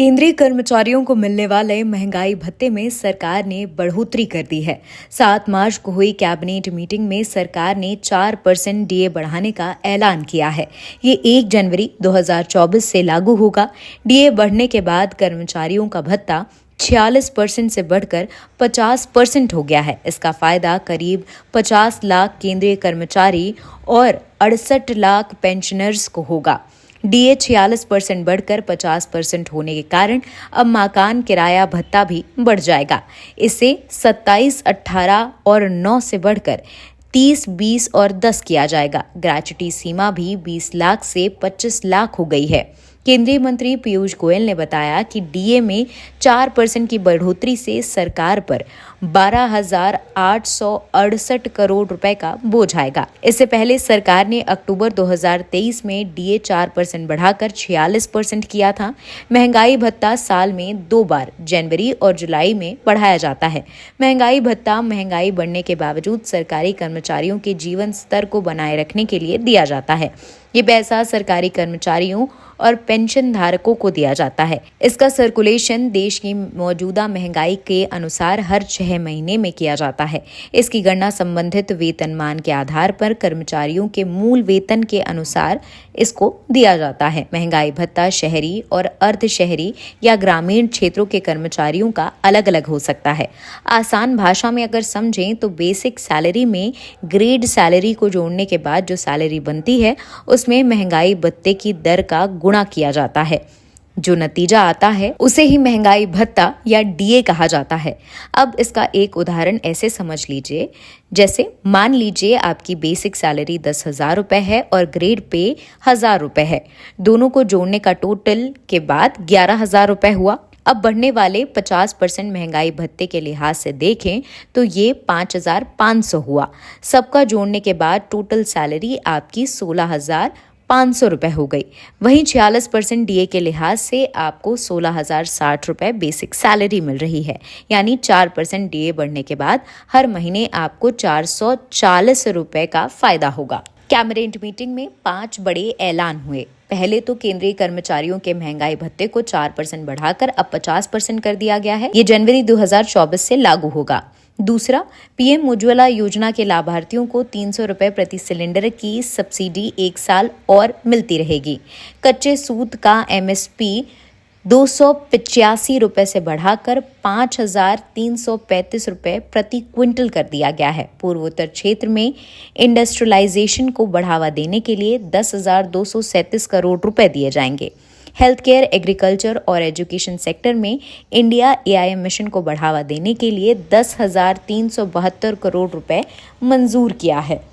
केंद्रीय कर्मचारियों को मिलने वाले महंगाई भत्ते में सरकार ने बढ़ोतरी कर दी है। 7 मार्च को हुई कैबिनेट मीटिंग में सरकार ने 4% डीए बढ़ाने का ऐलान किया है। ये 1 जनवरी 2024 से लागू होगा। डीए बढ़ने के बाद कर्मचारियों का भत्ता 46% से बढ़कर 50% हो गया है। इसका फायदा करीब 50 लाख केंद्रीय कर्मचारी और 68 लाख पेंशनर्स को होगा। डीए 46% बढ़कर 50% होने के कारण अब मकान किराया भत्ता भी बढ़ जाएगा। इसे 27, 18 और 9 से बढ़कर 30, 20 और 10 किया जाएगा। ग्रेच्युटी सीमा भी 20 लाख से 25 लाख हो गई है। केंद्रीय मंत्री पीयूष गोयल ने बताया कि डीए में 4% की बढ़ोतरी से सरकार पर 12,868 करोड़ रुपए का बोझ आएगा। इससे पहले सरकार ने अक्टूबर 2023 में डीए 4% बढ़ाकर 46% किया था। महंगाई भत्ता साल में 2 बार जनवरी और जुलाई में बढ़ाया जाता है। महंगाई भत्ता महंगाई बढ़ने के बावजूद सरकारी कर्मचारियों के जीवन स्तर को बनाए रखने के लिए दिया जाता है। ये पैसा सरकारी कर्मचारियों और पेंशन धारकों को दिया जाता है। इसका सर्कुलेशन देश की मौजूदा महंगाई के अनुसार हर 6 महीने में किया जाता है। इसकी गणना संबंधित वेतनमान के आधार पर कर्मचारियों के मूल वेतन के अनुसार इसको दिया जाता है। महंगाई भत्ता शहरी और अर्ध शहरी या ग्रामीण क्षेत्रों के कर्मचारियों का अलग अलग हो सकता है। आसान भाषा में अगर समझें तो बेसिक सैलरी में ग्रेड सैलरी को जोड़ने के बाद जो सैलरी बनती है उसमें महंगाई भत्ते की दर का गुणा किया जाता है। जो नतीजा आता है उसे ही महंगाई भत्ता या डीए कहा जाता है। अब इसका एक उदाहरण ऐसे समझ लीजिए, जैसे मान लीजिए आपकी बेसिक सैलरी 10,000 रुपए है और ग्रेड पे 1,000 रुपए है। दोनों को जोड़ने का टोटल के बाद 11,000 रुपए हुआ। अब बढ़ने वाले 50% महंगाई भत्ते के लिहाज से देखें तो ये 5,500 हुआ। सबका जोड़ने के बाद टोटल सैलरी आपकी 16,500 रुपए हो गई। वहीं 46% डीए के लिहाज से आपको 16,060 रुपए बेसिक सैलरी मिल रही है। यानी 4% डीए बढ़ने के बाद हर महीने आपको 440 रुपए का फायदा होगा। कैबिनेट मीटिंग में 5 बड़े ऐलान हुए। पहले तो केंद्रीय कर्मचारियों के महंगाई भत्ते को 4% बढ़ाकर अब 50% कर दिया गया है। ये जनवरी 2024 से लागू होगा। दूसरा, पीएम उज्ज्वला योजना के लाभार्थियों को 300 रुपए प्रति सिलेंडर की सब्सिडी 1 साल और मिलती रहेगी। कच्चे सूत का एमएसपी 285 रुपए से बढ़ाकर 5,335 रुपए प्रति क्विंटल कर दिया गया है। पूर्वोत्तर क्षेत्र में इंडस्ट्रियलाइजेशन को बढ़ावा देने के लिए 10,237 करोड़ रुपए दिए जाएंगे। हेल्थ केयर, एग्रीकल्चर और एजुकेशन सेक्टर में इंडिया एआईएम मिशन को बढ़ावा देने के लिए 10,372 करोड़ रुपए मंजूर किया है।